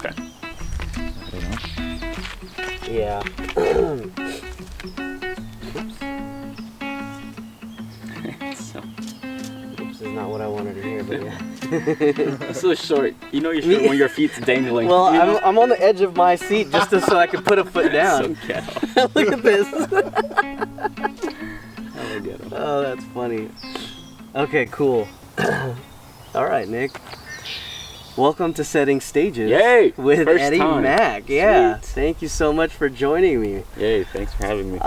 Okay. Yeah. So, Oops is not what I wanted to hear, but yeah. it's so short. You know you're short when your feet's dangling. Well, you know? I'm on the edge of my seat just so I can put a foot down. So ghetto. Look at this. Hella ghetto. Oh, that's funny. Okay, cool. All right, Nick. Welcome to Setting Stages. Yay! With First Eddie time. Mack. Yeah. Sweet. Thank you so much for joining me. Yay! Thanks for having me.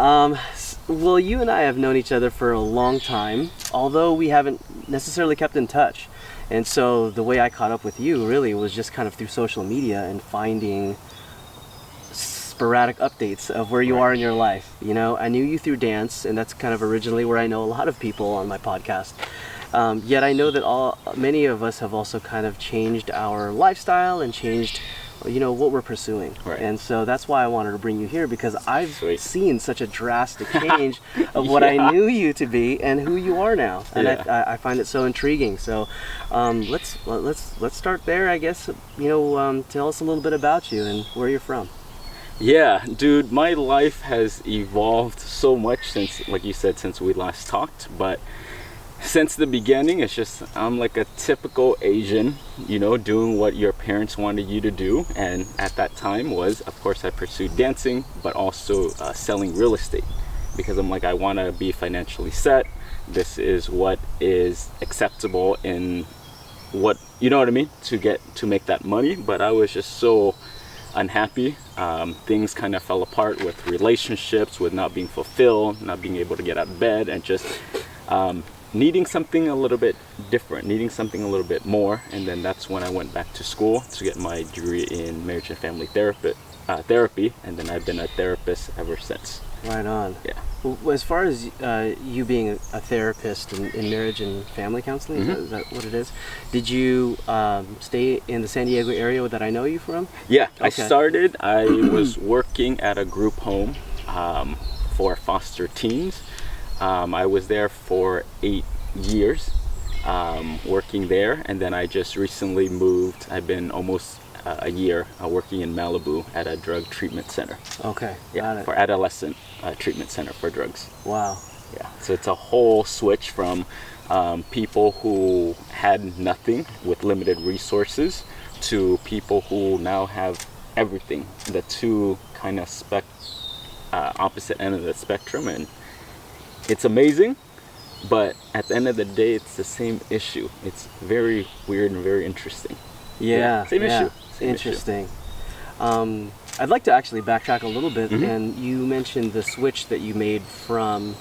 Well, you and I have known each other for a long time, although we haven't necessarily kept in touch. And so the way I caught up with you really was just kind of through social media and finding sporadic updates of where you are in your life. You know, I knew you through dance, and that's kind of originally where I know a lot of people on my podcast. Yet I know that many of us have also kind of changed our lifestyle and changed, you know, what we're pursuing. Right. And so that's why I wanted to bring you here, because I've Sweet. seen such a drastic change of what I knew you to be and who you are now. And I find it so intriguing. So let's start there, I guess. You know, tell us a little bit about you and where you're from. Yeah, dude, my life has evolved so much since, like you said, since we last talked. But since the beginning, it's just, I'm like a typical Asian, you know, doing what your parents wanted you to do. And at that time was, of course, I pursued dancing, but also selling real estate, because I'm like, I want to be financially set. This is what is acceptable in what, you know what I mean, to make that money. But I was just so unhappy. Things kind of fell apart with relationships, with not being fulfilled, not being able to get out of bed, and just needing something a little bit different, needing something a little bit more. And then that's when I went back to school to get my degree in marriage and family therapy, and then I've been a therapist ever since. Right on. Yeah. Well, as far as you being a therapist in marriage and family counseling, is that what it is? Did you stay in the San Diego area that I know you from? Yeah, Okay. I was working at a group home for foster teens. I was there for 8 years working there, and then I just recently moved. I've been almost a year working in Malibu at a drug treatment center. Okay, Yeah, got it. for adolescent treatment center for drugs. Wow. Yeah, so it's a whole switch from people who had nothing with limited resources to people who now have everything. The two kind of opposite end of the spectrum, and it's amazing. But at the end of the day, it's the same issue. It's very weird and very interesting. Yeah. Same issue. Same Interesting. I'd like to actually backtrack a little bit, and you mentioned the switch that you made from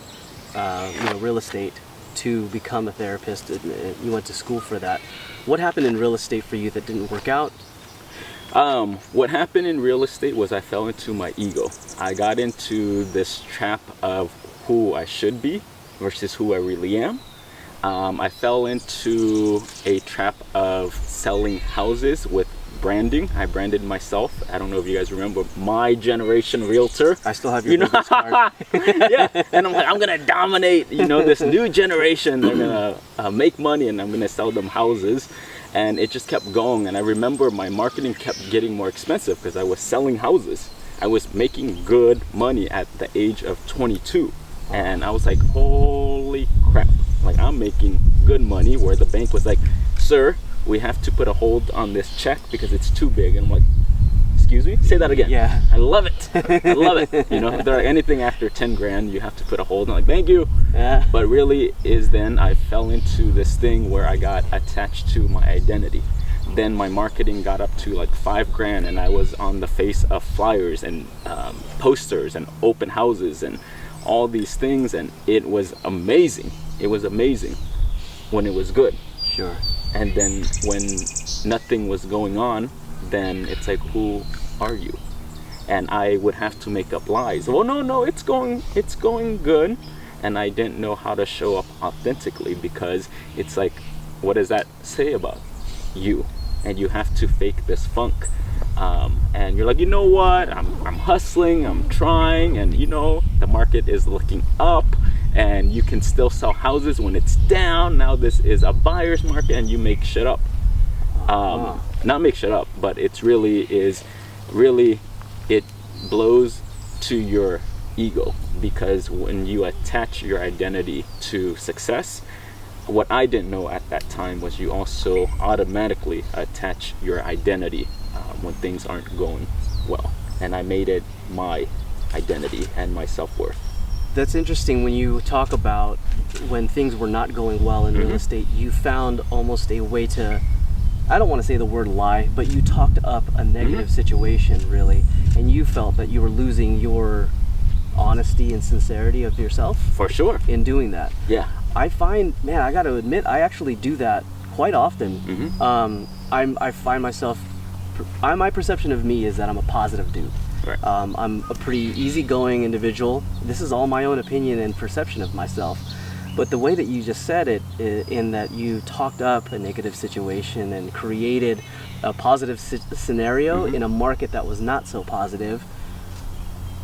real estate to become a therapist. You went to school for that. What happened in real estate for you that didn't work out? What happened in real estate was I fell into my ego. I got into this trap of who I should be versus who I really am. I fell into a trap of selling houses with branding. I branded myself. I don't know if you guys remember My Generation Realtor. I still have your business card. Yeah, and I'm like, I'm gonna dominate, this new generation. They're gonna make money, and I'm gonna sell them houses. And it just kept going. And I remember my marketing kept getting more expensive because I was selling houses. I was making good money at the age of 22. And I was like, holy crap. Like, I'm making good money, where the bank was like, sir, we have to put a hold on this check because it's too big. And I'm like, excuse me? Say that again. Yeah. I love it. I love it. If there are anything after 10 grand, you have to put a hold on. Like, thank you. Yeah. But really is then I fell into this thing where I got attached to my identity. Then my marketing got up to like 5 grand, and I was on the face of flyers and posters and open houses and all these things, and it was amazing. It was amazing when it was good. Sure. And then when nothing was going on, then it's like, who are you? And I would have to make up lies. Well, no, it's going good. And I didn't know how to show up authentically, because it's like, what does that say about you? And you have to fake this funk. And you're like, you know what? I'm hustling, I'm trying, and the market is looking up, and you can still sell houses when it's down. Now this is a buyer's market, and you make shit up. not make shit up, but it's really it blows to your ego, because when you attach your identity to success, what I didn't know at that time was you also automatically attach your identity when things aren't going well. And I made it my identity and my self-worth. That's interesting. When you talk about when things were not going well in real estate, you found almost a way to, I don't want to say the word lie, but you talked up a negative situation, really, and you felt that you were losing your honesty and sincerity of yourself. For sure. In doing that. Yeah. I find, man, I got to admit, I actually do that quite often. I find myself, my perception of me is that I'm a positive dude. Right. I'm a pretty easygoing individual. This is all my own opinion and perception of myself. But the way that you just said it, in that you talked up a negative situation and created a positive scenario in a market that was not so positive,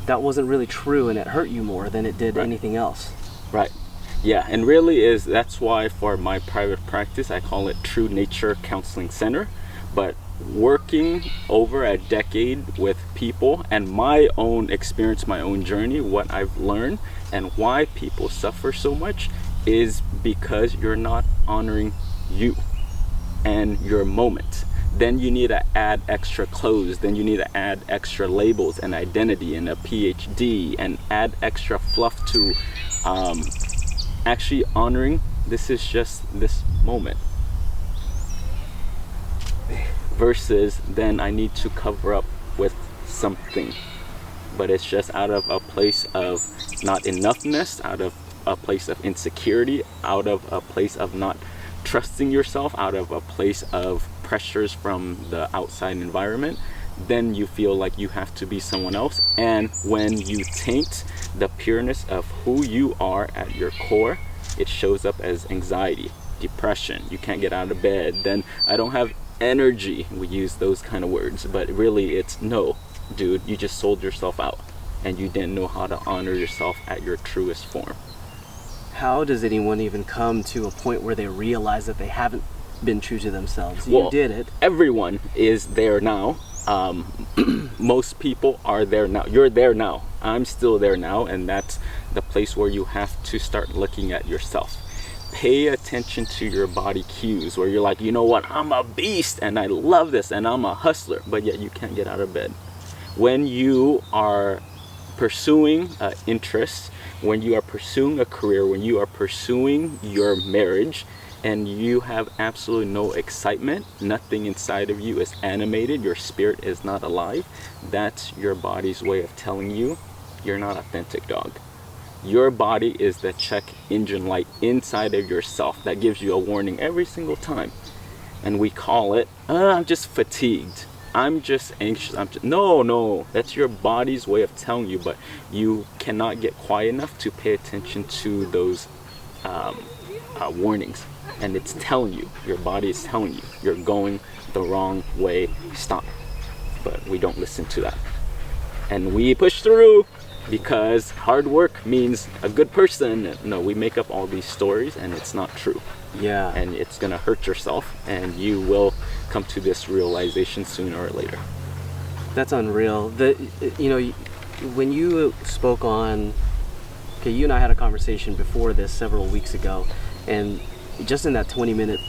that wasn't really true, and it hurt you more than it did anything else. Right. Yeah, and really that's why for my private practice, I call it True Nature Counseling Center. But working over a decade with people and my own experience, my own journey, what I've learned and why people suffer so much is because you're not honoring you and your moment. Then you need to add extra clothes, then you need to add extra labels and identity and a PhD and add extra fluff to actually honoring this is just this moment. Versus then I need to cover up with something, but it's just out of a place of not enoughness, out of a place of insecurity, out of a place of not trusting yourself, out of a place of pressures from the outside environment. Then you feel like you have to be someone else, and when you taint the pureness of who you are at your core, it shows up as anxiety, depression. You can't get out of bed, then I don't have energy. We use those kind of words, but really it's no, dude, you just sold yourself out and you didn't know how to honor yourself at your truest form. How does anyone even come to a point where they realize that they haven't been true to themselves? Well, you did it. Everyone is there now. Most people are there now. You're there now. I'm still there now, and that's the place where you have to start looking at yourself. Pay attention to your body cues, where you're like, you know what, I'm a beast and I love this and I'm a hustler, but yet you can't get out of bed. When you are pursuing interests, when you are pursuing a career, when you are pursuing your marriage, and you have absolutely no excitement, nothing inside of you is animated, your spirit is not alive, that's your body's way of telling you you're not authentic, dog. Your body is the check engine light inside of yourself that gives you a warning every single time. And we call it, I'm just fatigued, I'm just anxious. No, that's your body's way of telling you, but you cannot get quiet enough to pay attention to those warnings. And it's telling you, your body is telling you, you're going the wrong way, stop. But we don't listen to that. And we push through because hard work means a good person. No, we make up all these stories and it's not true. Yeah. And it's gonna hurt yourself, and you will come to this realization sooner or later. That's unreal. When you spoke on, okay, you and I had a conversation before this several weeks ago, and just in that 20-minute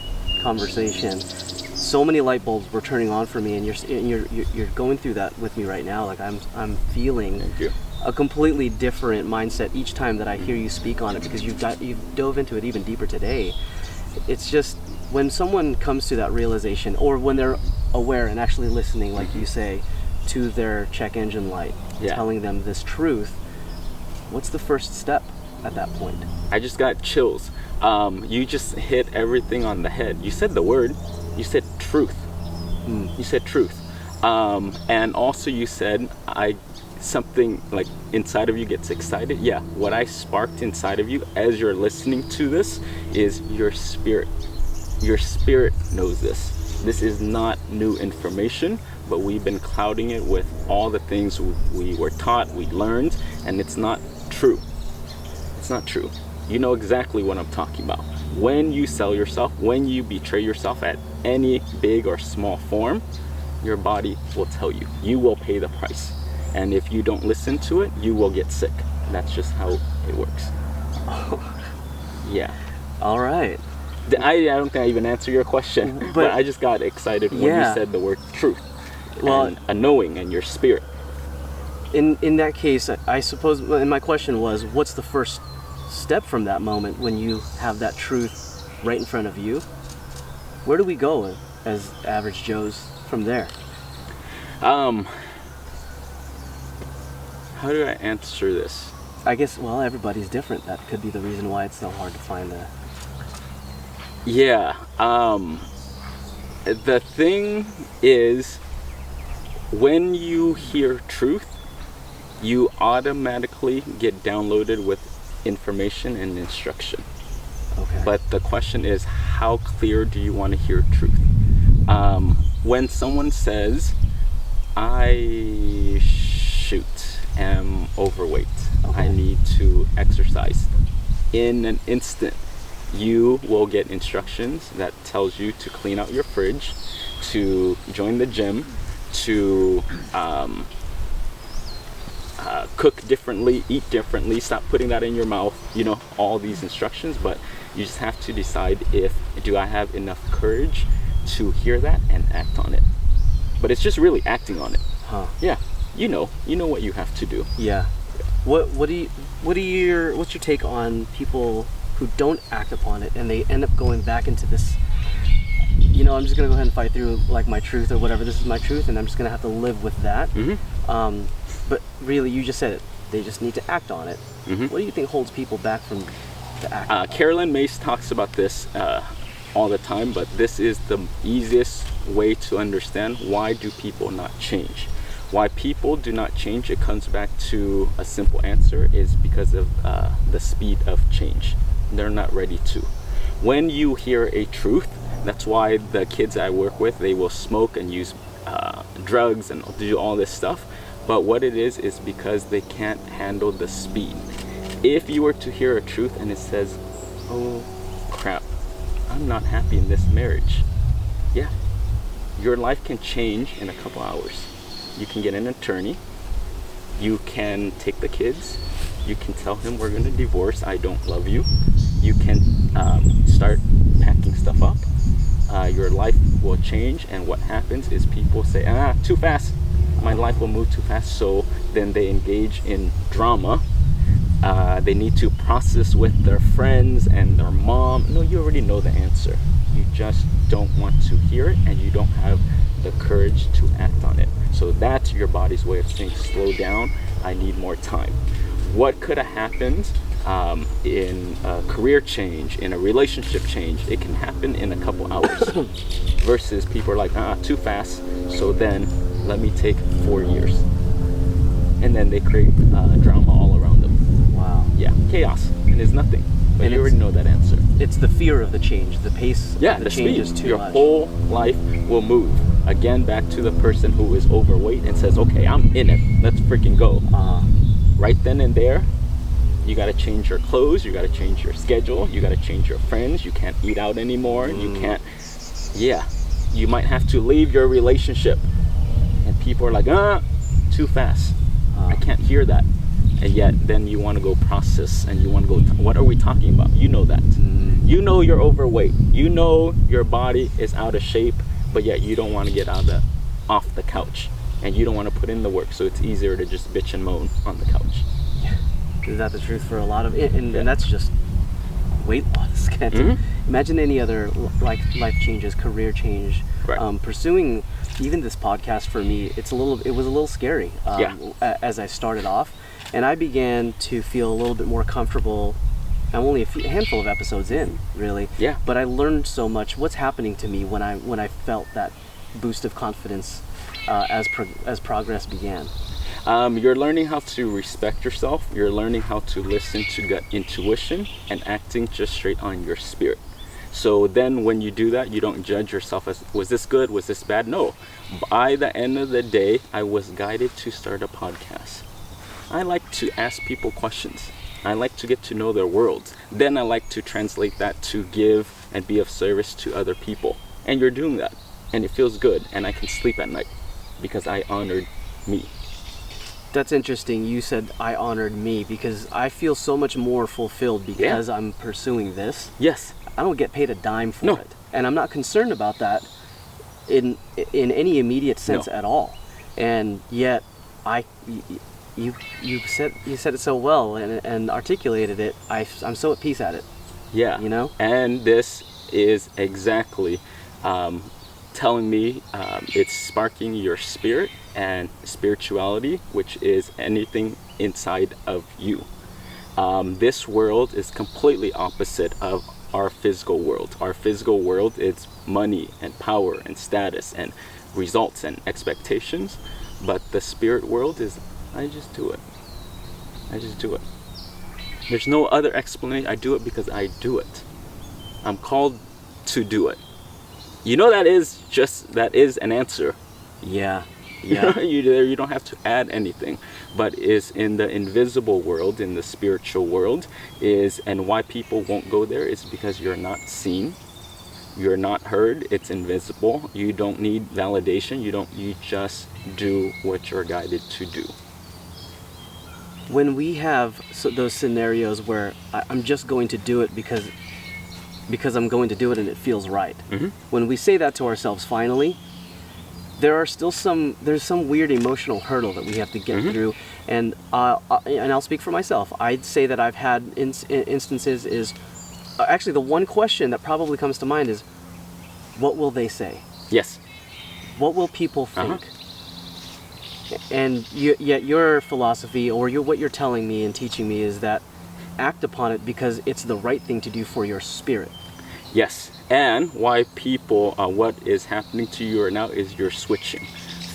conversation, so many light bulbs were turning on for me, and you're going through that with me right now. Like I'm feeling a completely different mindset each time that I hear you speak on it, because you've dove into it even deeper today. It's just when someone comes to that realization, or when they're aware and actually listening, like you say, to their check engine light, telling them this truth, what's the first step at that point? I just got chills. You just hit everything on the head. You said the word. You said truth. You said truth. And also you said something like inside of you gets excited. Yeah, what I sparked inside of you as you're listening to this is your spirit. Your spirit knows this. This is not new information, but we've been clouding it with all the things we were taught, we learned, and it's not true. It's not true. You know exactly what I'm talking about. When you sell yourself, when you betray yourself at any big or small form, your body will tell you. You will pay the price. And if you don't listen to it, you will get sick. That's just how it works. Yeah. All right. I don't think I even answered your question, but I just got excited when you said the word truth. Well, and a knowing and your spirit. In that case, I suppose, and my question was, what's the first step from that moment when you have that truth right in front of you? Where do we go as average Joes from there? How do I answer this? I guess, well, everybody's different. That could be the reason why it's so hard to find the... Yeah. The thing is, when you hear truth, you automatically get downloaded with information and instruction. Okay. But the question is, how clear do you want to hear truth? When someone says, I am overweight, I need to exercise, in an instant, you will get instructions that tells you to clean out your fridge, to join the gym, to cook differently, eat differently, stop putting that in your mouth, all these instructions. But you just have to decide do I have enough courage to hear that and act on it. But it's just really acting on it. Yeah, you know what you have to do. Yeah. What's your take on people who don't act upon it and they end up going back into this, I'm just gonna go ahead and fight through like my truth or whatever, this is my truth, and I'm just gonna have to live with that. But really, you just said it, they just need to act on it. What do you think holds people back from the act? Carolyn Mace talks about this all the time, but this is the easiest way to understand why do people not change. Why people do not change, it comes back to a simple answer, is because of the speed of change. They're not ready to. When you hear a truth, that's why the kids I work with, they will smoke and use drugs and do all this stuff. But what it is because they can't handle the speed. If you were to hear a truth and it says, oh crap, I'm not happy in this marriage. Yeah, your life can change in a couple hours. You can get an attorney. You can take the kids. You can tell him we're going to divorce. I don't love you. You can start packing stuff up. Your life will change. And what happens is people say, too fast. My life will move too fast. So then they engage in drama. They need to process with their friends and their mom. No, you already know the answer. You just don't want to hear it, and you don't have the courage to act on it. So that's your body's way of saying, slow down, I need more time. What could have happened in a career change, in a relationship change? It can happen in a couple hours. Versus people are like, too fast, so then let me take 4 years. And then they create drama all around them. Wow. Yeah, chaos, and it's nothing. But and you already know that answer. It's the fear of the change, the pace of the change speed. is too Your much. whole life will move. Again, back to the person who is overweight and says, okay, I'm in it, let's freaking go. Right then and there, you got to change your clothes, you got to change your schedule, you got to change your friends, you can't eat out anymore, you can't, you might have to leave your relationship. And people are like, too fast, I can't hear that. And yet then you want to go process and you want to go, what are we talking about? You know that. You know you're overweight, you know your body is out of shape, but yet you don't want to get off the couch, and you don't want to put in the work, so it's easier to just bitch and moan on the couch. Is that the truth for a lot of it? And that's just weight loss. Imagine any other life changes, career change. Right. Pursuing even this podcast for me, it was a little scary as I started off, and I began to feel a little bit more comfortable. I'm only a handful of episodes in, really. Yeah. But I learned so much. What's happening to me when I felt that boost of confidence as progress began? You're learning how to respect yourself. You're learning how to listen to gut intuition and acting just straight on your spirit. So then when you do that, you don't judge yourself as, was this good? Was this bad? No. By the end of the day, I was guided to start a podcast. I like to ask people questions. I like to get to know their world. Then I like to translate that to give and be of service to other people. And you're doing that. And it feels good. And I can sleep at night because I honored me. That's interesting. You said I honored me, because I feel so much more fulfilled because I'm pursuing this. Yes. I don't get paid a dime for it. And I'm not concerned about that in any immediate sense at all. And yet you said it so well and articulated it. I'm so at peace at it. Yeah. You know? And this is exactly telling me it's sparking your spirit and spirituality, which is anything inside of you. This world is completely opposite of our physical world. Our physical world is money and power and status and results and expectations, but the spirit world is, I just do it. I just do it. There's no other explanation. I do it because I do it. I'm called to do it. You know, that is an answer. Yeah. Yeah. You don't have to add anything. But is in the invisible world, in the spiritual world, and why people won't go there is because you're not seen, you're not heard, it's invisible. You don't need validation. You just do what you're guided to do. When we have those scenarios where I'm just going to do it because I'm going to do it and it feels right. Mm-hmm. When we say that to ourselves finally, there's some weird emotional hurdle that we have to get through, and I'll speak for myself. I'd say that I've had instances is actually the one question that probably comes to mind is, what will they say? Yes. What will people think? And yet your philosophy, or what you're telling me and teaching me, is that act upon it because it's the right thing to do for your spirit. Yes. And why people, what is happening to you right now is you're switching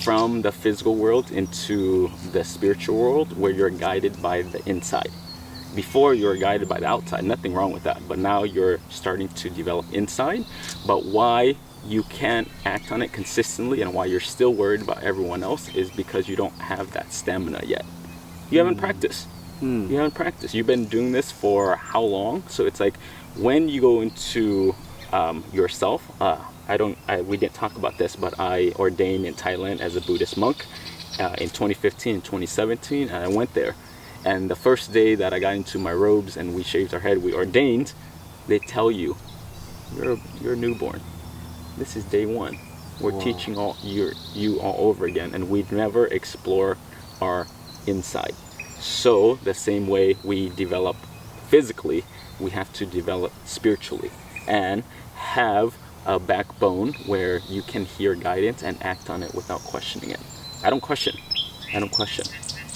from the physical world into the spiritual world, where you're guided by the inside. Before, you were guided by the outside. Nothing wrong with that. But now you're starting to develop inside. But why you can't act on it consistently and why you're still worried about everyone else is because you don't have that stamina yet. You haven't practiced. You haven't practiced. You've been doing this for how long? So it's like when you go into yourself, we didn't talk about this, but I ordained in Thailand as a Buddhist monk in 2015 and 2017, and I went there. And the first day that I got into my robes and we shaved our head, we ordained, they tell you, you're a newborn. This is day one. We're teaching you all over again, and we'd never explore our inside. So the same way we develop physically, we have to develop spiritually and have a backbone where you can hear guidance and act on it without questioning it. I don't question.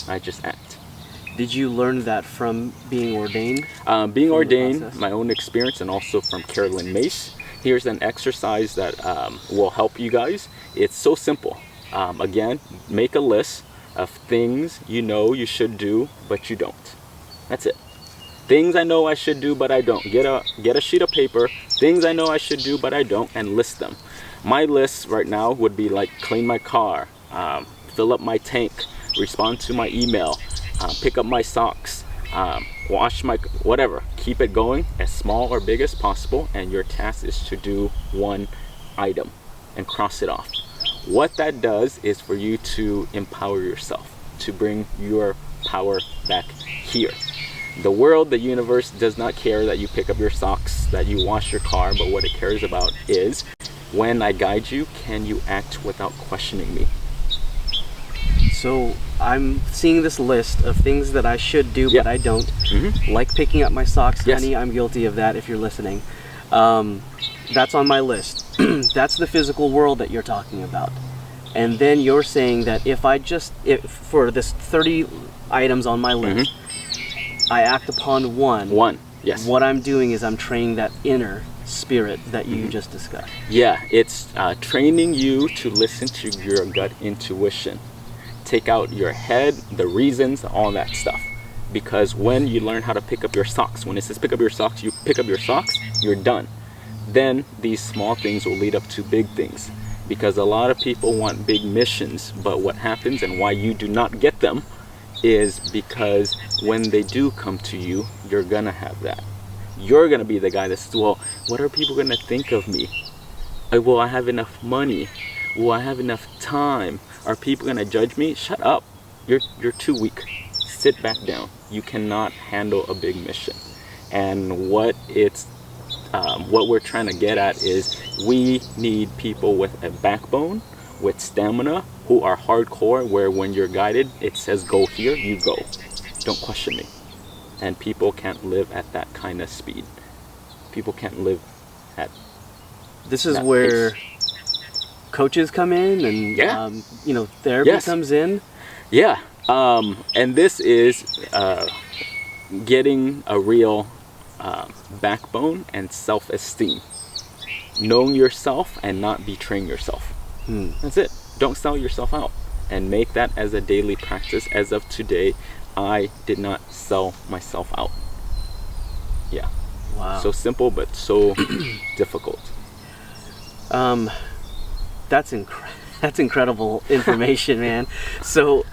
I just act. Did you learn that from being ordained? Being ordained, my own experience, and also from Carolyn Mace. Here's an exercise that will help you guys. It's so simple. Again, make a list of things you know you should do, but you don't. That's it. Things I know I should do, but I don't. Get a sheet of paper. Things I know I should do, but I don't, and list them. My list right now would be like clean my car, fill up my tank, respond to my email, pick up my socks, wash my whatever. Keep it going as small or big as possible, and your task is to do one item and cross it off. What that does is for you to empower yourself, to bring your power back here. The world, the universe does not care that you pick up your socks, that you wash your car, but what it cares about is, when I guide you, can you act without questioning me? So I'm seeing this list of things that I should do, but I don't. Like picking up my socks. Yes. Honey, I'm guilty of that if you're listening. That's on my list. That's the physical world that you're talking about. And then you're saying that if for this 30 items on my list, I act upon one. Yes. What I'm doing is I'm training that inner spirit that you just discussed. Yeah, it's training you to listen to your gut intuition. Take out your head, the reasons, all that stuff. Because when you learn how to pick up your socks, when it says pick up your socks, you pick up your socks, you're done. Then these small things will lead up to big things. Because a lot of people want big missions, but what happens and why you do not get them is because when they do come to you, you're gonna have that. You're gonna be the guy that says, well, what are people gonna think of me? Will I have enough money? Will I have enough time? Are people gonna judge me? Shut up. You're too weak. Sit back down. You cannot handle a big mission. And what we're trying to get at is we need people with a backbone, with stamina, who are hardcore, where when you're guided, it says go here, you go. Don't question me. And people can't live at that kind of speed. People can't live at This is that where pace. coaches come in and, Yeah. therapy Yes. comes in. Yeah. And this is getting a real backbone and self-esteem. Knowing yourself and not betraying yourself. That's it. Don't sell yourself out. And make that as a daily practice. As of today, I did not sell myself out. Yeah. Wow. So simple, but so difficult. That's incredible information, man. So,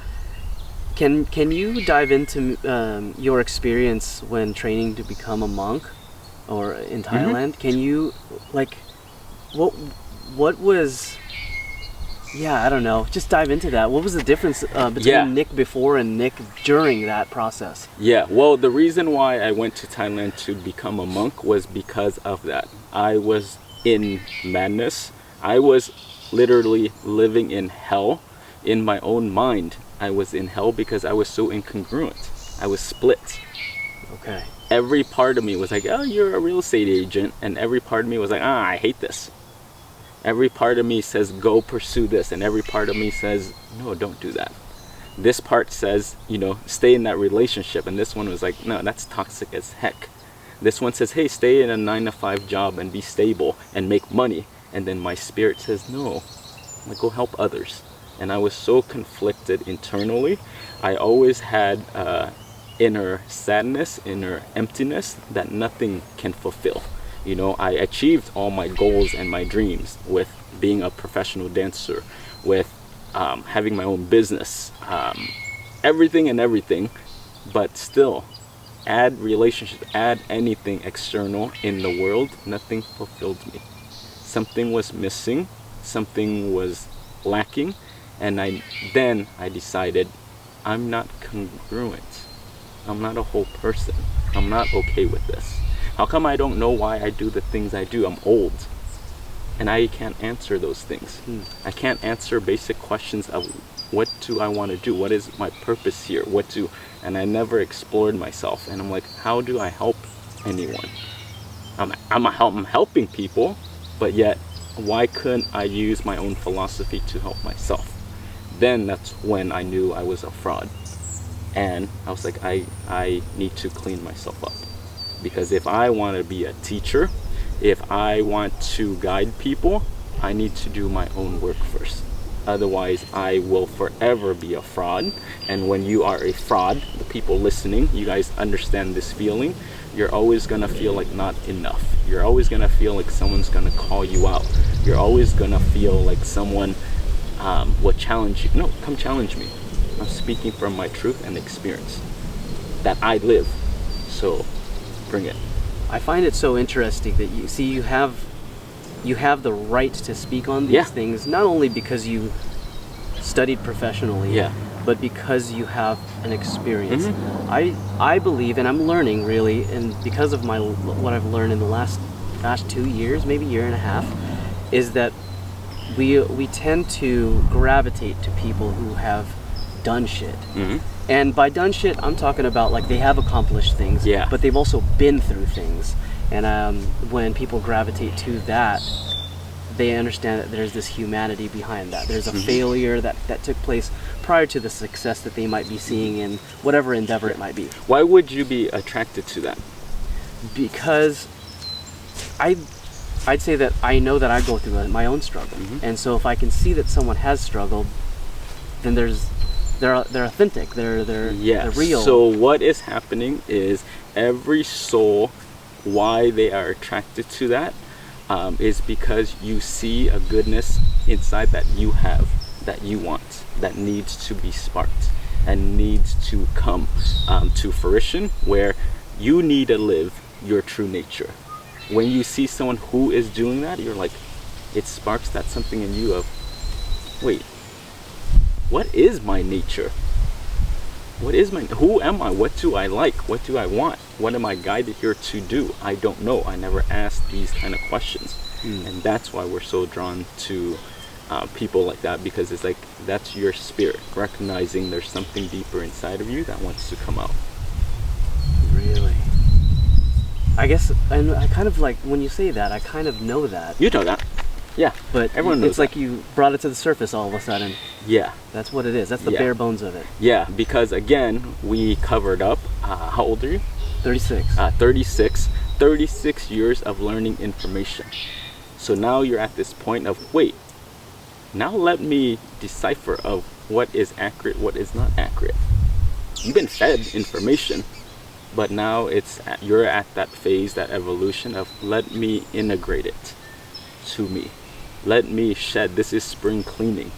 can you dive into your experience when training to become a monk, or in Thailand? Can you what was? Yeah, I don't know. Just dive into that. What was the difference between Nick before and Nick during that process? Yeah, well, the reason why I went to Thailand to become a monk was because of that. I was in madness. I was literally living in hell in my own mind. I was in hell because I was so incongruent. I was split. Okay. Every part of me was like, oh, you're a real estate agent. And every part of me was like, I hate this. Every part of me says, go pursue this. And every part of me says, no, don't do that. This part says, stay in that relationship. And this one was like, no, that's toxic as heck. This one says, hey, stay in a 9-to-5 job and be stable and make money. And then my spirit says, no, go help others. And I was so conflicted internally. I always had inner sadness, inner emptiness that nothing can fulfill. I achieved all my goals and my dreams with being a professional dancer, with having my own business, everything, but still, add relationships, add anything external in the world, nothing fulfilled me. Something was missing, something was lacking, and then I decided I'm not congruent. I'm not a whole person. I'm not okay with this. How come I don't know why I do the things I do? I'm old. And I can't answer those things. I can't answer basic questions of what do I want to do? What is my purpose here? And I never explored myself. And I'm like, how do I help anyone? I'm helping people, but yet why couldn't I use my own philosophy to help myself? Then that's when I knew I was a fraud. And I was like, I need to clean myself up. Because if I want to be a teacher, if I want to guide people, I need to do my own work first. Otherwise, I will forever be a fraud. And when you are a fraud, the people listening, you guys understand this feeling. You're always going to feel like not enough. You're always going to feel like someone's going to call you out. You're always going to feel like someone will challenge you. No, come challenge me. I'm speaking from my truth and experience that I live. So bring it. I find it so interesting that you have the right to speak on these things, not only because you studied professionally, but because you have an experience. I believe, and I'm learning really, and because of what I've learned in the last 2 years, maybe year and a half, is that we tend to gravitate to people who have done shit. And by done shit, I'm talking about like they have accomplished things, but they've also been through things. And when people gravitate to that, they understand that there's this humanity behind that. There's a failure that took place prior to the success that they might be seeing in whatever endeavor it might be. Why would you be attracted to that? Because I'd say that I know that I go through my own struggle. And so if I can see that someone has struggled, then they're authentic, they're real. So what is happening is every soul, why they are attracted to that is because you see a goodness inside that you have, that you want, that needs to be sparked. and needs to come to fruition, where you need to live your true nature. When you see someone who is doing that, you're like, it sparks that something in you of, wait, what is my nature? Who am I? What do I like? What do I want? What am I guided here to do? I don't know. I never asked these kind of questions. And that's why we're so drawn to people like that, because it's like, that's your spirit, recognizing there's something deeper inside of you that wants to come out. Really? I guess, and I kind of like, when you say that, I kind of know that. You know that. Yeah. But everyone knows it's like you brought it to the surface all of a sudden. Yeah. That's what it is. That's the bare bones of it. Yeah, because again, we covered up, how old are you? 36. 36 years of learning information. So now you're at this point of, wait, now let me decipher of what is accurate, what is not accurate. You've been fed information, but now you're at that phase, that evolution of, let me integrate it to me. Let me shed. This is spring cleaning.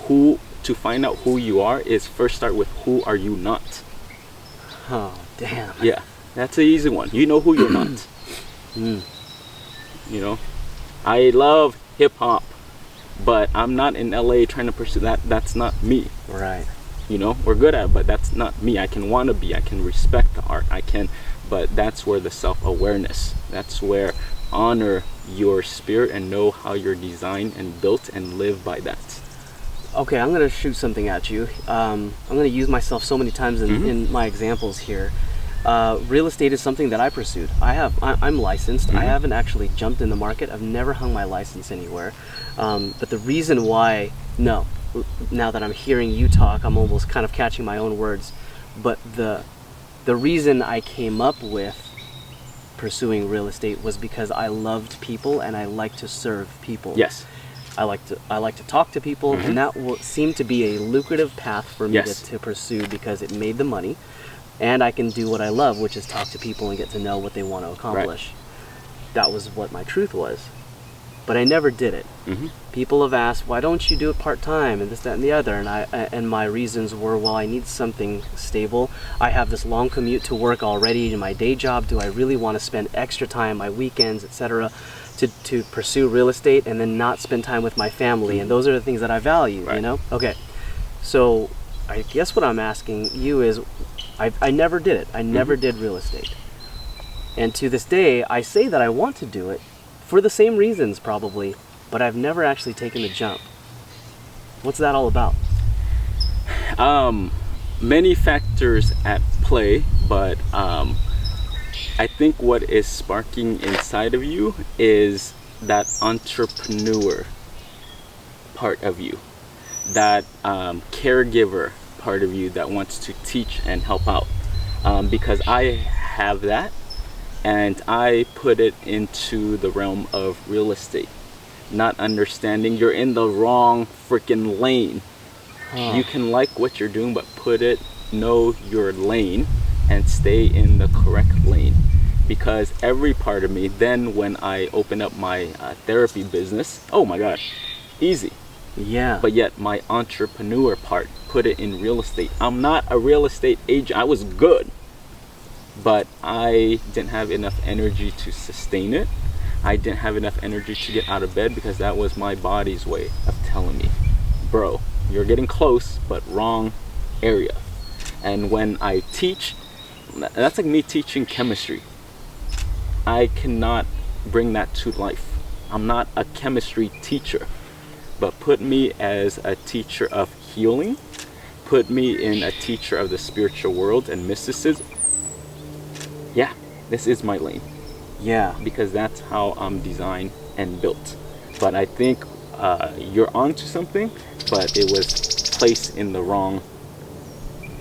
To find out who you are is first start with, who are you not? Oh, damn. Yeah, that's an easy one. You know who you're not. You know, I love hip hop, but I'm not in LA trying to pursue that. That's not me. Right. You know, we're good at it, but that's not me. I can want to be. I can respect the art. But that's where the self-awareness. That's where honor your spirit and know how you're designed and built and live by that. Okay, I'm gonna shoot something at you. I'm gonna use myself so many times in my examples here. Real estate is something that I pursued. I'm licensed. I haven't actually jumped in the market. I've never hung my license anywhere. But the reason why, now that I'm hearing you talk, I'm almost kind of catching my own words. But the reason I came up with pursuing real estate was because I loved people and I like to serve people. Yes. I like to talk to people, and that seemed to be a lucrative path for me to pursue, because it made the money, and I can do what I love, which is talk to people and get to know what they want to accomplish. Right. That was what my truth was. But I never did it. People have asked, why don't you do it part-time, and this, that, and the other, and my reasons were, well, I need something stable. I have this long commute to work already in my day job. Do I really want to spend extra time, my weekends, etc., to pursue real estate and then not spend time with my family? And those are the things that I value, you know? Okay, so I guess what I'm asking you is, I never did it. I never did real estate. And to this day, I say that I want to do it for the same reasons probably, but I've never actually taken the jump. What's that all about? Many factors at play, but I think what is sparking inside of you is that entrepreneur part of you, that caregiver part of you that wants to teach and help out. Because I have that, and I put it into the realm of real estate, not understanding you're in the wrong freaking lane. You can like what you're doing, but know your lane and stay in the correct lane. Because every part of me, then when I open up my therapy business, oh my god, easy. Yeah. But yet my entrepreneur part, put it in real estate. I'm not a real estate agent. I was good, but I didn't have enough energy to sustain it. I didn't have enough energy to get out of bed, because that was my body's way of telling me, bro, you're getting close, but wrong area. And when I teach, that's like me teaching chemistry. I cannot bring that to life. I'm not a chemistry teacher, but put me as a teacher of healing, put me in a teacher of the spiritual world and mysticism. Yeah, this is my lane. Yeah. Because that's how I'm designed and built. But I think you're onto something, but it was placed in the wrong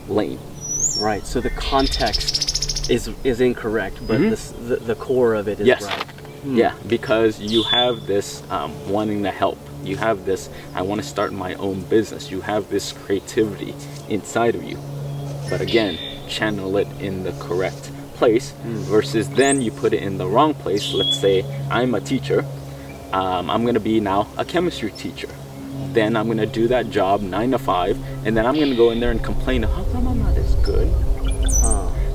lane. Right, so the context is incorrect, but the core of it is right. Yeah, because you have this wanting to help. You have this, I want to start my own business. You have this creativity inside of you. But again, channel it in the correct place, versus then you put it in the wrong place. Let's say I'm a teacher. I'm going to be now a chemistry teacher. then I'm gonna do that job 9 to 5, and then I'm gonna go in there and complain, how come I'm not as good?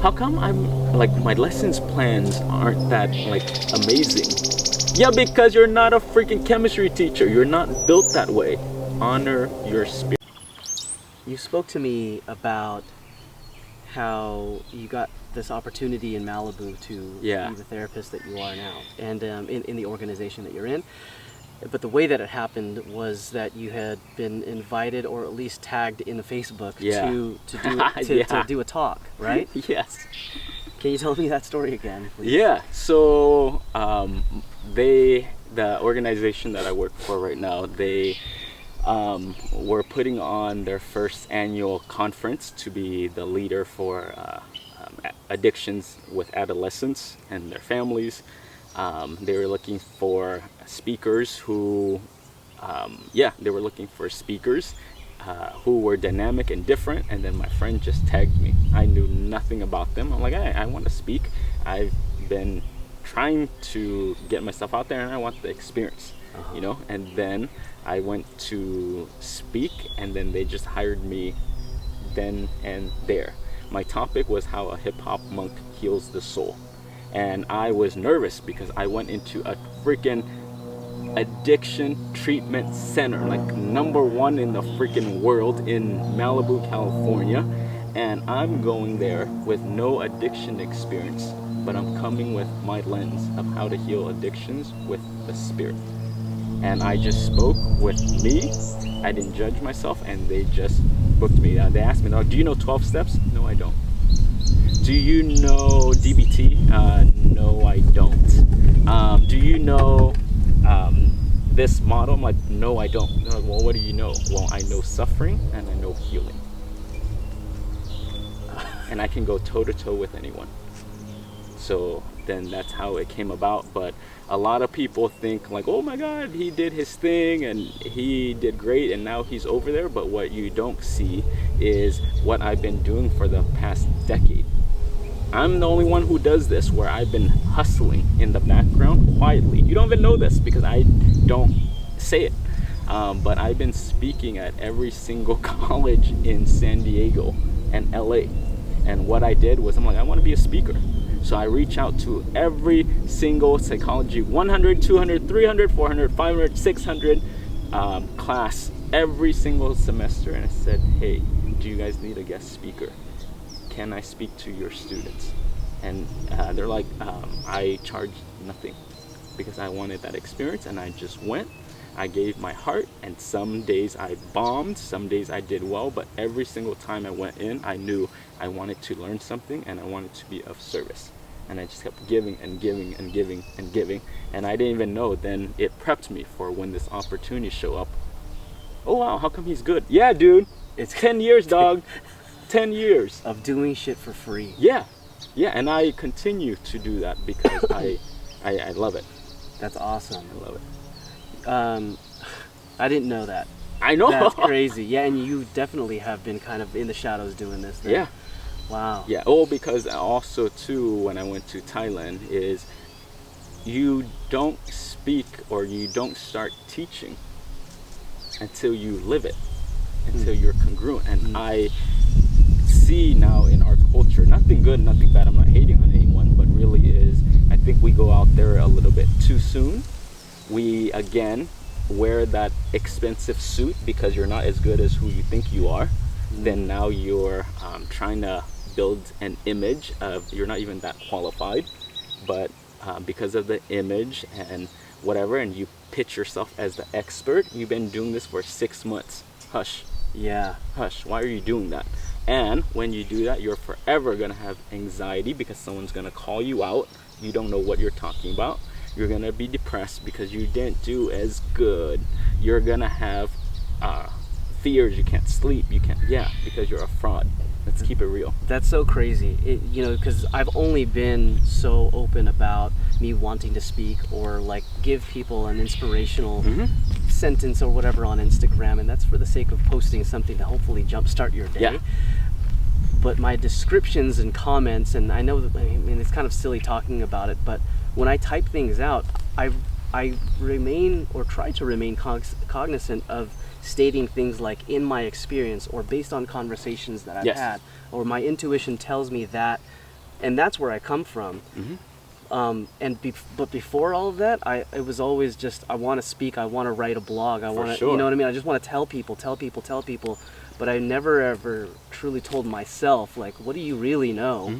How come I'm like, my lessons plans aren't that like amazing? Yeah, because you're not a freaking chemistry teacher. You're not built that way. Honor your spirit. You spoke to me about how you got this opportunity in Malibu to be the therapist that you are now, and in the organization that you're in. But the way that it happened was that you had been invited, or at least tagged in the Facebook to do a talk, right? Yes. Can you tell me that story again, please? Yeah. So the organization that I work for right now, they were putting on their first annual conference to be the leader for addictions with adolescents and their families. They were looking for speakers who, they were looking for speakers who were dynamic and different. And then my friend just tagged me. I knew nothing about them. I'm like, hey, I want to speak. I've been trying to get myself out there, and I want the experience, you know. And then I went to speak, and then they just hired me then and there. My topic was how a hip-hop monk heals the soul. And I was nervous because I went into a freaking addiction treatment center, like #1 in the freaking world in Malibu, California. And I'm going there with no addiction experience, but I'm coming with my lens of how to heal addictions with the spirit. And I just spoke with me. I didn't judge myself, and they just booked me. They asked me, do you know 12 steps? No, I don't. Do you know DBT? No, I don't. Do you know this model? I'm like, no, I don't. They're like, well, what do you know? Well, I know suffering and I know healing. And I can go toe to toe with anyone. So then that's how it came about. But a lot of people think like, oh my God, he did his thing and he did great and now he's over there. But what you don't see is what I've been doing for the past decade. I'm the only one who does this, where I've been hustling in the background quietly. You don't even know this because I don't say it. But I've been speaking at every single college in San Diego and LA. And what I did was, I'm like, I want to be a speaker. So I reach out to every single psychology 100, 200, 300, 400, 500, 600 class every single semester. And I said, hey, do you guys need a guest speaker? Can I speak to your students? And they're like, I charge nothing, because I wanted that experience. And I just went, I gave my heart, and some days I bombed, some days I did well, but every single time I went in, I knew I wanted to learn something and I wanted to be of service. And I just kept giving and giving and giving and giving. And I didn't even know, then it prepped me for when this opportunity show up. Oh wow, how come he's good? Yeah, dude, it's 10 years, dog. 10 years of doing shit for free. Yeah, and I continue to do that because I love it. That's awesome. I love it. I didn't know that. I know. That's crazy. Yeah, and you definitely have been kind of in the shadows doing this thing. Yeah. Wow. Yeah. Oh, because also too, when I went to Thailand, is you don't speak or you don't start teaching until you live it, until you're congruent. And I see now in our culture, nothing good, nothing bad, I'm not hating on anyone, but really is, I think we go out there a little bit too soon. We again wear that expensive suit because you're not as good as who you think you are. Then now you're trying to build an image of you're not even that qualified, but because of the image and whatever, and you pitch yourself as the expert. You've been doing this for 6 months. Hush. Yeah. Hush. Why are you doing that? And when you do that, you're forever going to have anxiety because someone's going to call you out. You don't know what you're talking about. You're going to be depressed because you didn't do as good. You're going to have fears. You can't sleep. You can't, because you're a fraud. Let's keep it real. That's so crazy. Because I've only been so open about me wanting to speak or like give people an inspirational sentence or whatever on Instagram, and that's for the sake of posting something to hopefully jumpstart your day. Yeah. But my descriptions and comments, and I know that, I mean, it's kind of silly talking about it, but when I type things out, I remain or try to remain cognizant of stating things like "in my experience" or "based on conversations that I've Yes. had," or "my intuition tells me that," and that's where I come from. But before all of that, it was always just, I want to speak, I want to write a blog, I want to, sure. you know what I mean? I just want to tell people, but I never ever truly told myself, like, what do you really know?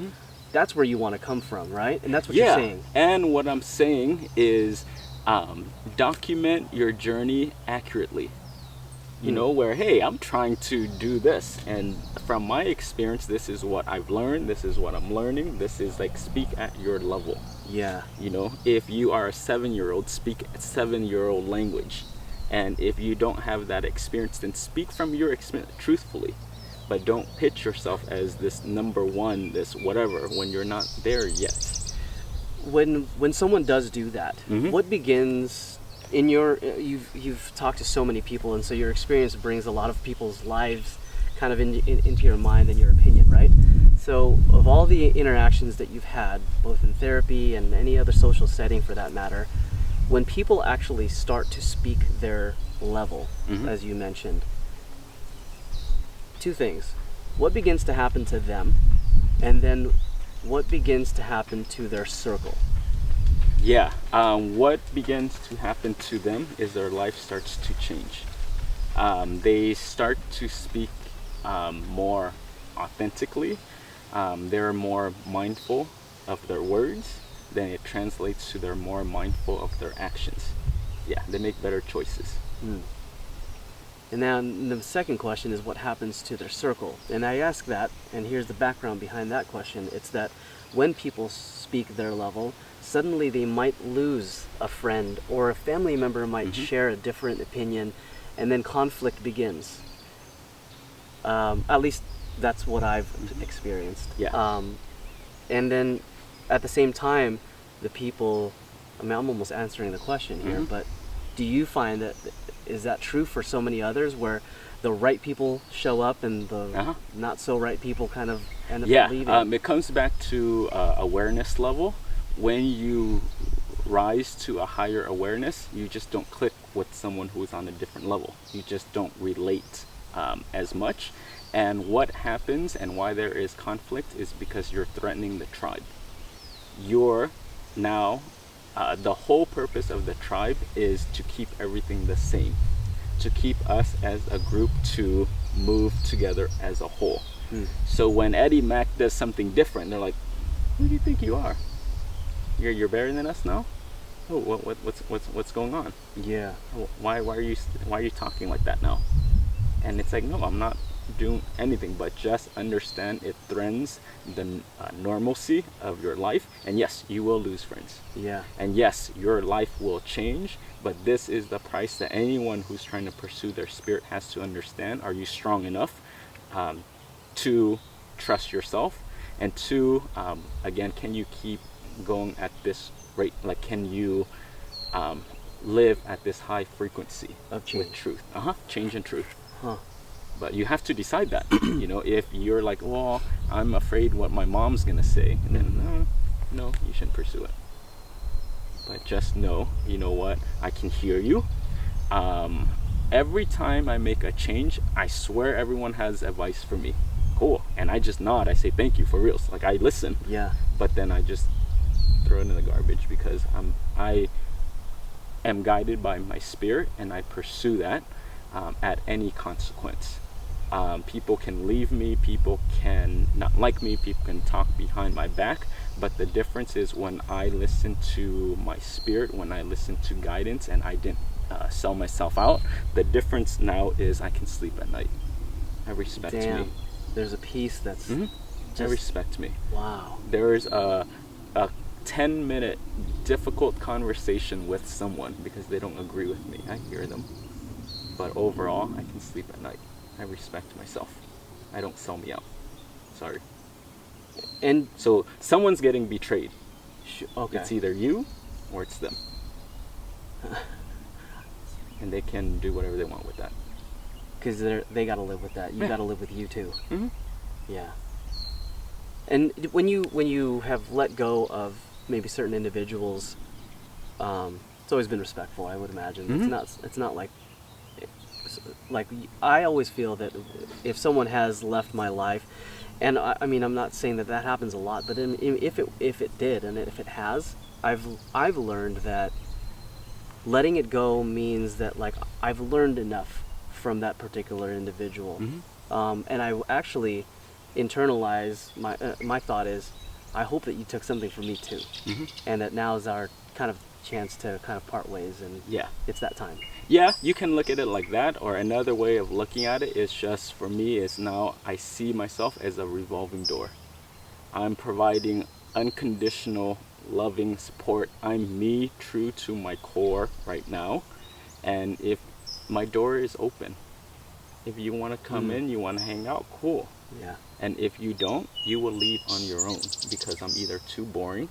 That's where you want to come from, right? And that's what you're saying. And what I'm saying is, document your journey accurately. You know, where, hey, I'm trying to do this, and from my experience, this is what I've learned, this is what I'm learning, this is like, speak at your level. Yeah. You know, if you are a 7-year-old, speak a 7-year-old language. And if you don't have that experience, then speak from your experience truthfully. But don't pitch yourself as this number one, this whatever, when you're not there yet. When someone does do that, what begins in your, you've talked to so many people, and so your experience brings a lot of people's lives kind of into your mind and your opinion, right? So of all the interactions that you've had, both in therapy and any other social setting for that matter, when people actually start to speak their level, as you mentioned, two things. What begins to happen to them, and then what begins to happen to their circle? Yeah, what begins to happen to them is their life starts to change. They start to speak more authentically. They're more mindful of their words. Then it translates to they're more mindful of their actions. Yeah, they make better choices. And then the second question is what happens to their circle. And I ask that, and here's the background behind that question. It's that when people speak their level, suddenly they might lose a friend, or a family member might share a different opinion, and then conflict begins. At least that's what I've experienced. Yeah. And then at the same time, the people, I mean, I'm almost answering the question here, but do you find that, is that true for so many others, where the right people show up and the not so right people kind of end up leaving? It comes back to awareness level. When you rise to a higher awareness, you just don't click with someone who's on a different level. You just don't relate as much. And what happens and why there is conflict is because you're threatening the tribe. You're now, the whole purpose of the tribe is to keep everything the same, to keep us as a group to move together as a whole. So when Eddie Mac does something different, they're like, who do you think you are? You're better than us now? Oh, what's going on? Yeah. Why are you talking like that now? And it's like, no, I'm not doing anything, but just understand it threatens the normalcy of your life. And yes, you will lose friends. Yeah. And yes, your life will change, but this is the price that anyone who's trying to pursue their spirit has to understand. Are you strong enough to trust yourself? And two, again, can you keep going at this rate? Like, can you live at this high frequency of change? With truth? Change and truth. But you have to decide that. You know, if you're like, well, I'm afraid what my mom's gonna say, and then no, you shouldn't pursue it. But just know, you know what, I can hear you. Every time I make a change, I swear everyone has advice for me. Cool. And I just nod. I say thank you, for real. Like, I listen. Yeah. But then I just throw it in the garbage, because I am guided by my spirit, and I pursue that at any consequence. People can leave me, people can not like me, people can talk behind my back, but the difference is when I listen to my spirit, when I listen to guidance, and I didn't sell myself out, the difference now is I can sleep at night. I respect me. There's a peace that's I respect me. Wow. There is a 10-minute difficult conversation with someone because they don't agree with me. I hear them. But overall, I can sleep at night. I respect myself. I don't sell me out. Sorry. And so someone's getting betrayed. Okay. It's either you or it's them. And they can do whatever they want with that. Because they got to live with that. You got to live with you too. Yeah. And when you have let go of maybe certain individuals, it's always been respectful, I would imagine. It's not like like I always feel that if someone has left my life, and I mean I'm not saying that that happens a lot, but if it did, and if it has, I've learned that letting it go means that like I've learned enough from that particular individual. And I actually internalize my thought is, I hope that you took something from me too, and that now is our kind of chance to kind of part ways, and it's that time. Yeah, you can look at it like that, or another way of looking at it is just, for me, is now I see myself as a revolving door. I'm providing unconditional loving support. I'm me, true to my core right now, and if my door is open, if you want to come in, you want to hang out, cool. Yeah. And if you don't, you will leave on your own, because I'm either too boring,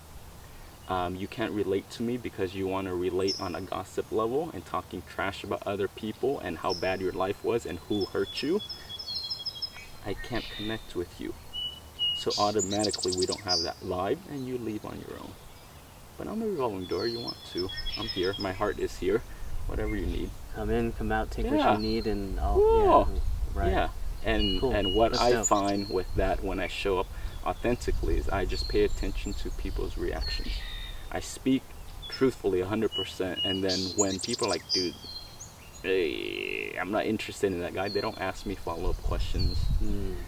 you can't relate to me because you want to relate on a gossip level and talking trash about other people and how bad your life was and who hurt you. I can't connect with you. So automatically we don't have that vibe, and you leave on your own. But I'm a revolving door. You want to, I'm here. My heart is here. Whatever you need. Come in, come out, take what you need, and cool. Right. Yeah. And Cool. and what That's I dope. find with that when I show up authentically is I just pay attention to people's reactions. I speak truthfully 100%, and then when people are like, dude, hey, I'm not interested in that guy, they don't ask me follow-up questions.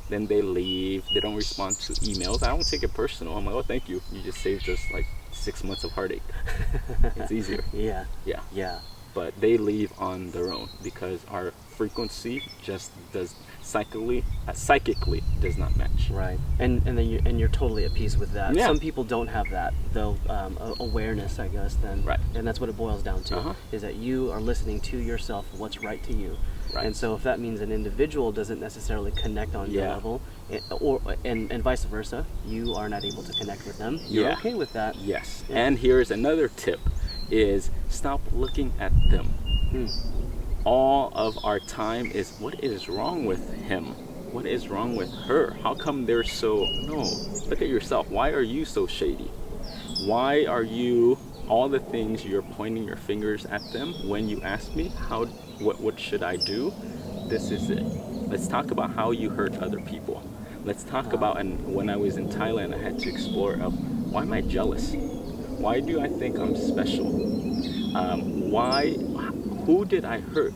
Then they leave. They don't respond to emails. I don't take it personal. I'm like, oh, thank you. You just saved us like 6 months of heartache. It's easier. Yeah. Yeah. Yeah. But they leave on their own because our frequency just does psychically does not match. Right. And then you're totally at peace with that. Yeah. Some people don't have that, though, awareness, I guess, then. Right. And that's what it boils down to, is that you are listening to yourself, what's right to you. Right. And so if that means an individual doesn't necessarily connect on your level, and vice versa, you are not able to connect with them, you're okay with that. Yes. Yeah. And here's another tip, is stop looking at them. All of our time is, what is wrong with him? What is wrong with her? How come they're so... No, look at yourself. Why are you so shady? Why are you... All the things you're pointing your fingers at them when you ask me, what should I do? This is it. Let's talk about how you hurt other people. Let's talk about, and when I was in Thailand, I had to explore why am I jealous? Why do I think I'm special? Who did I hurt?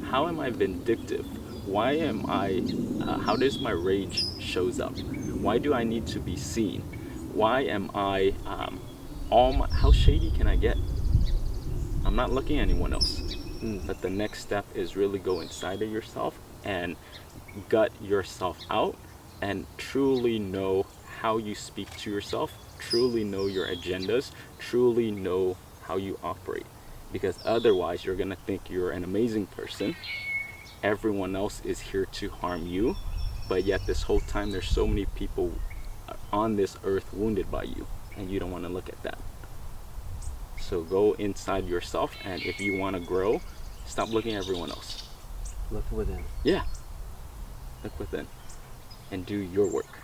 How am I vindictive? Why am I, how does my rage shows up? Why do I need to be seen? Why am I, how shady can I get? I'm not looking at anyone else. But the next step is really go inside of yourself and gut yourself out and truly know how you speak to yourself, truly know your agendas, truly know how you operate. Because otherwise you're gonna think you're an amazing person. Everyone else is here to harm you, but yet this whole time there's so many people on this earth wounded by you, and you don't want to look at that. So go inside yourself, and if you want to grow, stop looking at everyone else. Look within. Yeah. Look within and do your work.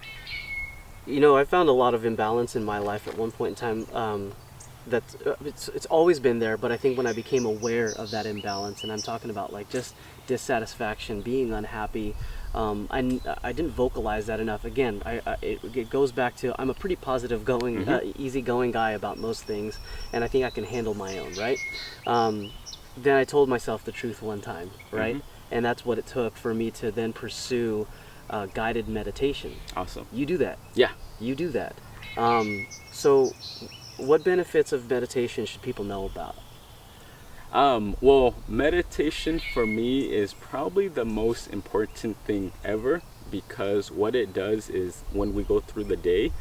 You know, I found a lot of imbalance in my life at one point in time. It's always been there, but I think when I became aware of that imbalance, and I'm talking about like just dissatisfaction, being unhappy, I didn't vocalize that enough. Again, it goes back to I'm a pretty positive going, easygoing guy about most things, and I think I can handle my own, right? Then I told myself the truth one time, right? And that's what it took for me to then pursue guided meditation. Awesome. You do that. Yeah. You do that. So what benefits of meditation should people know about? Well, meditation for me is probably the most important thing ever, because what it does is when we go through the day,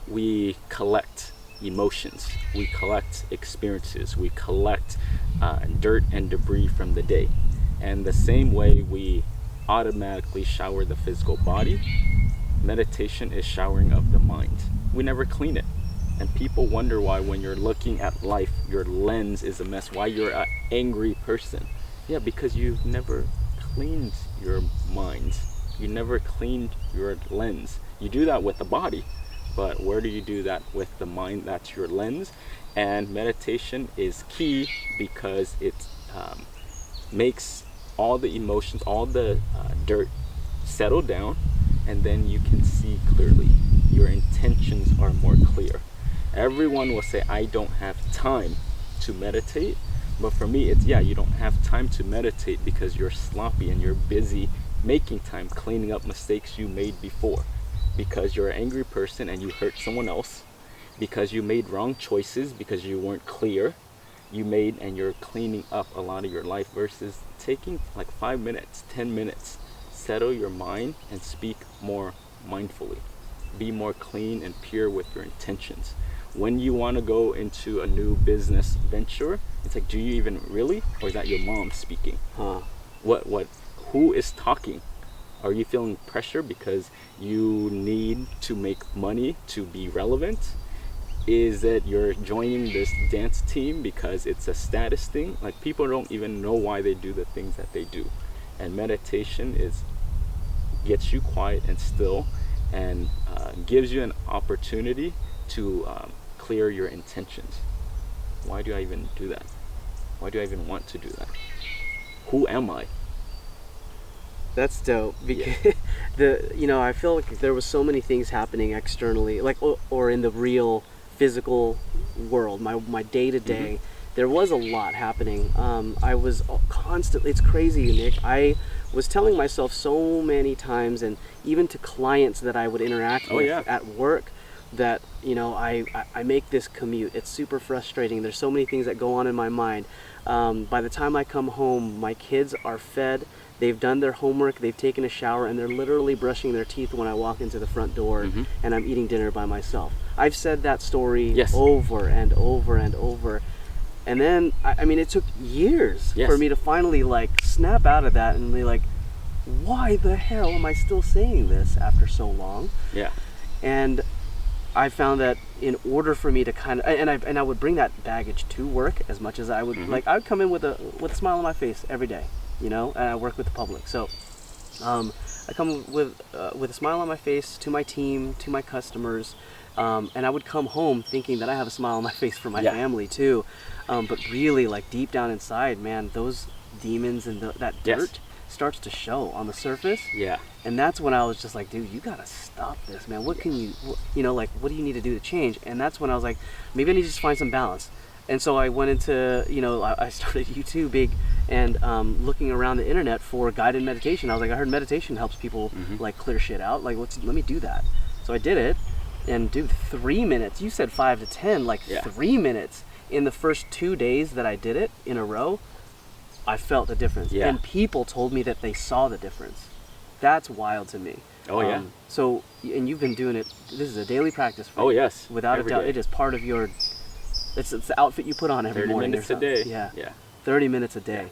we collect emotions, we collect experiences, we collect dirt and debris from the day. And the same way we automatically shower the physical body, meditation is showering of the mind. We never clean it. And people wonder why when you're looking at life, your lens is a mess, why you're an angry person. Yeah, because you've never cleaned your mind. You never cleaned your lens. You do that with the body, but where do you do that with the mind? That's your lens. And meditation is key because it makes all the emotions, all the dirt settle down, and then you can see clearly. Your intentions are more clear. Everyone will say, I don't have time to meditate. But for me, it's, yeah, you don't have time to meditate because you're sloppy and you're busy making time, cleaning up mistakes you made before. Because you're an angry person and you hurt someone else. Because you made wrong choices, because you weren't clear. And you're cleaning up a lot of your life versus taking like 5 minutes, 10 minutes. Settle your mind and speak more mindfully. Be more clean and pure with your intentions. When you want to go into a new business venture, it's like, do you even really? Or is that your mom speaking? Who is talking? Are you feeling pressure because you need to make money to be relevant? Is it you're joining this dance team because it's a status thing? Like, people don't even know why they do the things that they do. And meditation gets you quiet and still, and gives you an opportunity to clear your intentions. Why do I even do that? Why do I even want to do that? Who am I? That's dope. Because I feel like there was so many things happening externally, like or in the real physical world, my day to day. There was a lot happening. I was constantly, it's crazy, Nick. I was telling myself so many times, and even to clients that I would interact with at work, that I make this commute. It's super frustrating. There's so many things that go on in my mind. By the time I come home, my kids are fed. They've done their homework, they've taken a shower, and they're literally brushing their teeth when I walk into the front door, and I'm eating dinner by myself. I've said that story over and over and over. And then, I mean, it took years for me to finally snap out of that and be like, why the hell am I still saying this after so long? Yeah. And I found that in order for me to kind of, and I would bring that baggage to work as much as I would, I would come in with a smile on my face every day, and I work with the public. So I come with a smile on my face to my team, to my customers, and I would come home thinking that I have a smile on my face for my family too. But really, deep down inside, man, those demons and that dirt starts to show on the surface. Yeah. And that's when I was just like, dude, you gotta stop this, man. What can you, what do you need to do to change? And that's when I was like, maybe I need to just find some balance. And so I went into, I started YouTubing and looking around the internet for guided meditation. I was like, I heard meditation helps people clear shit out. Let me do that. So I did it, and dude, 3 minutes. You said 5 to 10, 3 minutes. In the first 2 days that I did it in a row, I felt the difference. Yeah. And people told me that they saw the difference. That's wild to me. Oh, yeah. So, and you've been doing it, this is a daily practice for you. Oh, yes. Without a doubt. Day. It is part of your, it's the outfit you put on every morning. 30 minutes a day. Yeah. 30 minutes a day.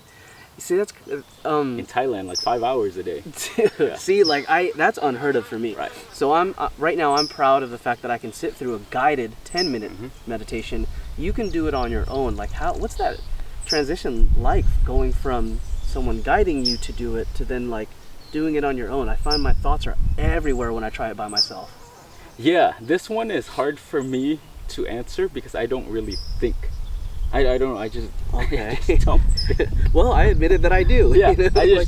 You see, that's... in Thailand, 5 hours a day. See, that's unheard of for me. Right. So right now, I'm proud of the fact that I can sit through a guided 10-minute meditation. You can do it on your own. What's that transition like, going from someone guiding you to do it to then doing it on your own? I find my thoughts are everywhere when I try it by myself. Yeah, this one is hard for me to answer because I don't really think. I don't know, I just don't. Well, I admitted that I do. Yeah,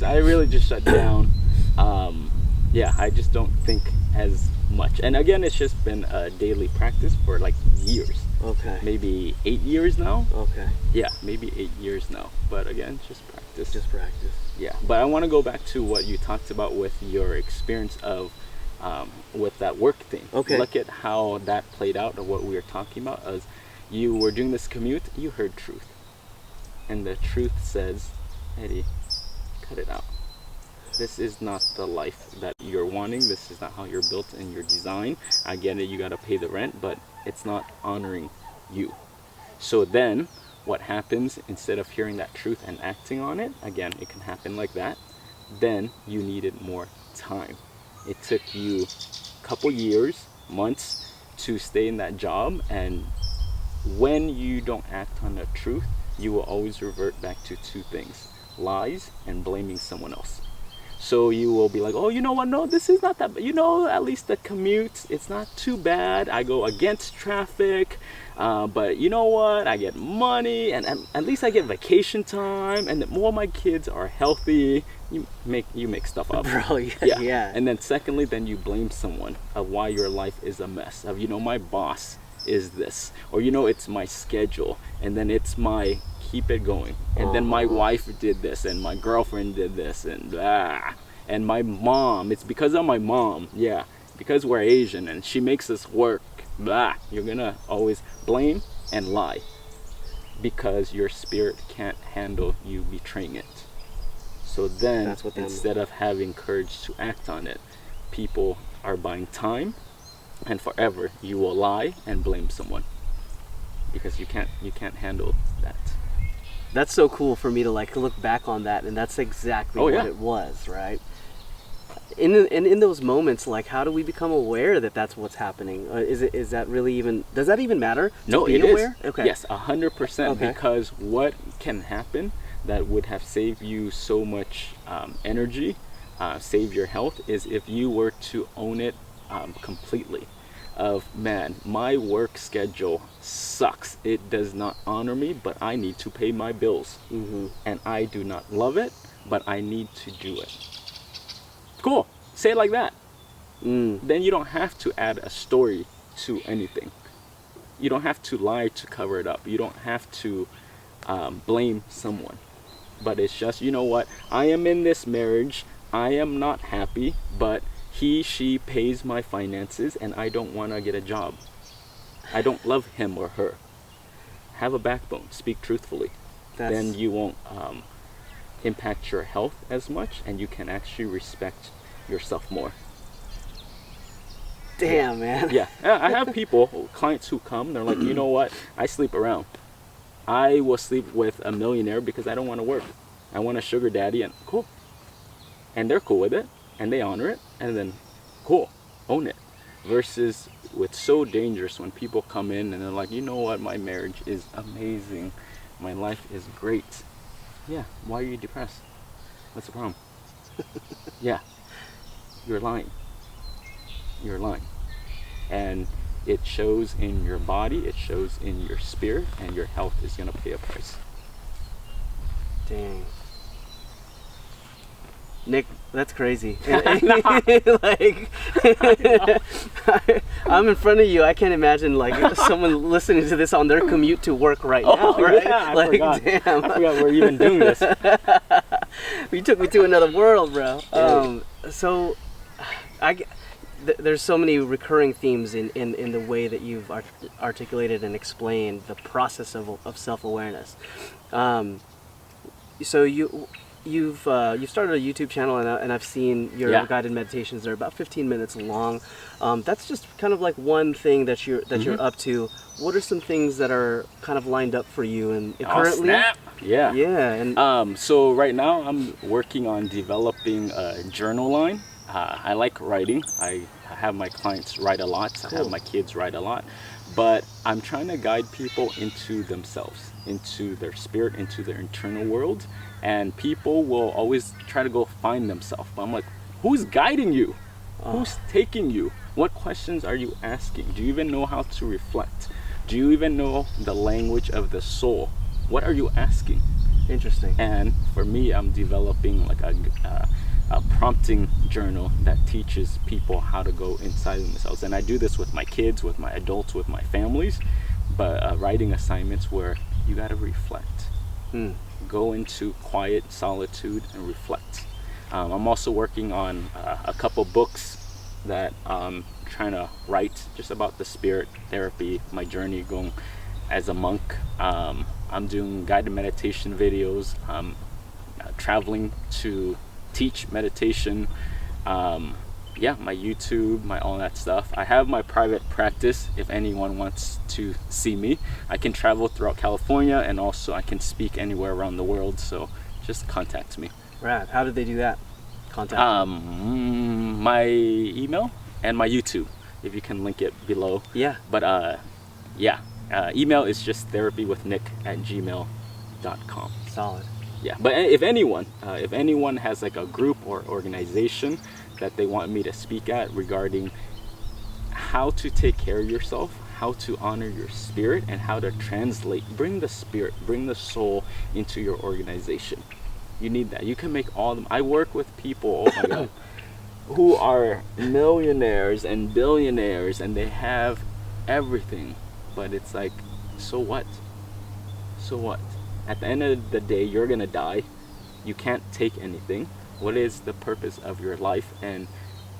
I really just shut down. I just don't think as much. And again, it's just been a daily practice for years. Okay. Maybe 8 years now. Okay. Yeah, maybe 8 years now. But again, just practice. Just practice. Yeah, but I want to go back to what you talked about with your experience of with that work thing. Okay. Look at how that played out, or what we were talking about. As you were doing this commute, you heard truth. And the truth says, Eddie, cut it out. This is not the life that you're wanting. This is not how you're built in your design. I get it, you got to pay the rent, but it's not honoring you. So then what happens, instead of hearing that truth and acting on it, again, it can happen like that, then you needed more time. It took you a couple years, months to stay in that job, and when you don't act on the truth, you will always revert back to two things: lies and blaming someone else. So you will be like, oh, you know what? No, this is not that bad. You know, at least the commute, it's not too bad. I go against traffic. But you know what? I get money, and at least I get vacation time. And the more my kids are healthy, you make stuff up. Bro, yeah. And then secondly, then you blame someone of why your life is a mess. Of, you know, my boss is this, or you know, it's my schedule, and then it's my keep it going, and then my wife did this, and my girlfriend did this, and blah. And my mom, it's because of my mom, yeah, because we're Asian and she makes us work, blah. You're gonna always blame and lie because your spirit can't handle you betraying it. So then instead of having courage to act on it, people are buying time, and forever you will lie and blame someone because you can't handle that. That's so cool for me to like look back on that, and that's exactly what it was, right? In those moments, like, how do we become aware that that's what's happening? Is that really even, does that even matter? No, it aware? Is. Okay. Yes, 100%. Because what can happen that would have saved you so much energy, save your health, is if you were to own it completely. Of, man, my work schedule sucks. It does not honor me, but I need to pay my bills. And I do not love it, but I need to do it. Cool. Say it like that. Then you don't have to add a story to anything. You don't have to lie to cover it up. You don't have to blame someone. But it's just, you know what? I am in this marriage. I am not happy, but she pays my finances, and I don't want to get a job. I don't love him or her. Have a backbone. Speak truthfully. Then you won't impact your health as much, and you can actually respect yourself more. Damn, man. Yeah. I have clients who come, they're like, you know what? I sleep around. I will sleep with a millionaire because I don't want to work. I want a sugar daddy, and cool. And they're cool with it. And they honor it, and then cool, own it. Versus it's so dangerous when people come in and they're like, you know what, my marriage is amazing, my life is great. Yeah, why are you depressed? What's the problem? Yeah, you're lying. And it shows in your body, it shows in your spirit, and your health is gonna pay a price. Dang. Nick, that's crazy. Like, I'm in front of you. I can't imagine like someone listening to this on their commute to work right now. Right? Yeah, I like, forgot. Damn. I forgot we're even doing this. You took me to another world, bro. So, there's so many recurring themes in the way that you've articulated and explained the process of self-awareness. So you've started a YouTube channel, and I've seen your guided meditations. They're about 15 minutes long. That's just kind of like one thing that you're up to. What are some things that are kind of lined up for you and currently? Snap. Yeah. And so right now I'm working on developing a journal line. I like writing. I have my clients write a lot. Cool. I have my kids write a lot. But I'm trying to guide people into themselves, into their spirit, into their internal world. And people will always try to go find themselves. But I'm like, who's guiding you? Who's taking you? What questions are you asking? Do you even know how to reflect? Do you even know the language of the soul? What are you asking? Interesting. And for me, I'm developing like a prompting journal that teaches people how to go inside themselves. And I do this with my kids, with my adults, with my families. But writing assignments where you got to reflect. Go into quiet solitude and reflect. I'm also working on a couple books that I'm trying to write just about the spirit therapy, my journey going as a monk. I'm doing guided meditation videos. I'm traveling to teach meditation. My YouTube, my all that stuff. I have my private practice. If anyone wants to see me, I can travel throughout California, and also I can speak anywhere around the world. So just contact me. Rad. How did they do that? Contact my email and my YouTube, if you can link it below. Yeah. But email is just therapywithnick@gmail.com. Solid. Yeah, but if anyone has like a group or organization that they want me to speak at regarding how to take care of yourself, how to honor your spirit, and how to bring the spirit, bring the soul into your organization. You need that. You can make all of them. I work with people, oh my God, who are millionaires and billionaires, and they have everything, but it's like, so what? So what? At the end of the day, you're gonna die. You can't take anything. What is the purpose of your life? And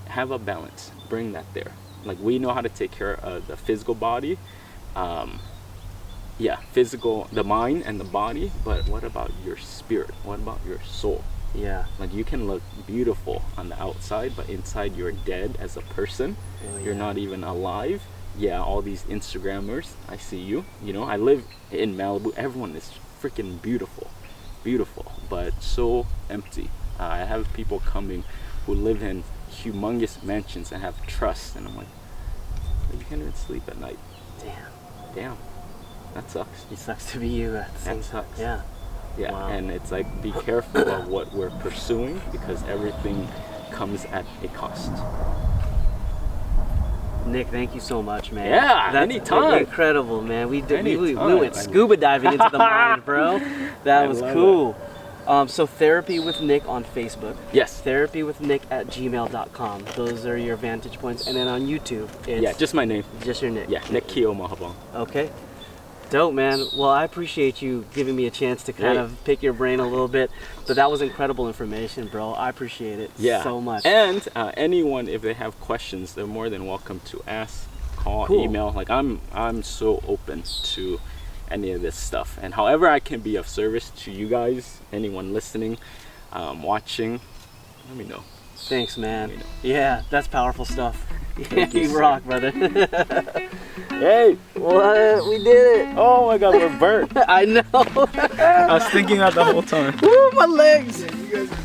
have a balance. Bring that there. Like, we know how to take care of the physical body, the mind and the body, but what about your spirit? What about your soul? Yeah. Like, you can look beautiful on the outside, but inside you're dead as a person. Oh, yeah. You're not even alive. Yeah, all these Instagrammers, I see you. You know, I live in Malibu. Everyone is freaking beautiful, but so empty. I have people coming who live in humongous mansions and have trust, and I'm like, you can't even sleep at night. Damn, that sucks. It sucks to be you at the same time. Sucks. Yeah. Wow. And it's like, be careful of what we're pursuing, because everything comes at a cost. Nick, thank you so much, man. Yeah, that's anytime. Incredible, man. We Anytime. went scuba diving into the mind, bro. That was cool. So Therapy with Nick on Facebook. Yes. therapywithnick@gmail.com. Those are your vantage points. And then on YouTube, it's just my name. just your Nick. Yeah, Nick Keo Mahabang. Okay. Dope, man. Well, I appreciate you giving me a chance to kind of pick your brain a little bit. But that was incredible information, bro. I appreciate it so much. And anyone, if they have questions, they're more than welcome to ask, call, email. Like, I'm so open to any of this stuff. And however I can be of service to you guys, anyone listening, watching, let me know. Thanks, man. Yeah, that's powerful stuff. You, rock, brother. Hey, what? We did it. Oh my God, we're burnt. I know. I was thinking that the whole time. Woo, my legs. Yeah, you guys